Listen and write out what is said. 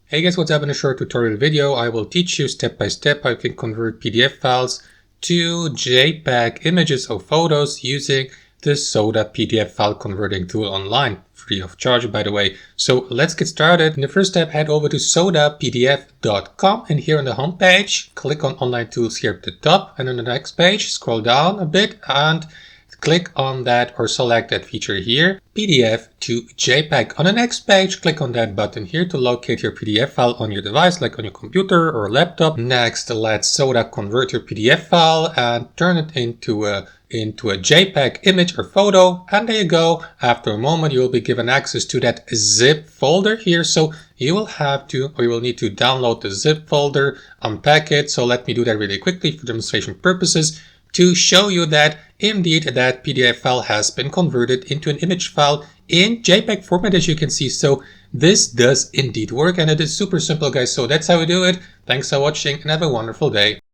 Hey guys, what's up? In a short tutorial video, I will teach you step by step how you can convert PDF files to JPEG images or photos using the Soda PDF file converting tool online, free of charge by the way. So let's get started. In the first step, head over to sodapdf.com and here on the home page, click on online tools here at the top, and on the next page, scroll down a bit and click on that or select that feature here, PDF to JPEG. On the next page, click on that button here to locate your PDF file on your device, like on your computer or laptop. Next, let Soda convert your PDF file and turn it into a JPEG image or photo. And there you go. After a moment, you will be given access to that zip folder here. So you will need to download the zip folder, unpack it. So let me do that really quickly for demonstration purposes, to show you that indeed that PDF file has been converted into an image file in JPEG format, as you can see. So this does indeed work, and it is super simple, guys. So that's how we do it. Thanks for watching and have a wonderful day.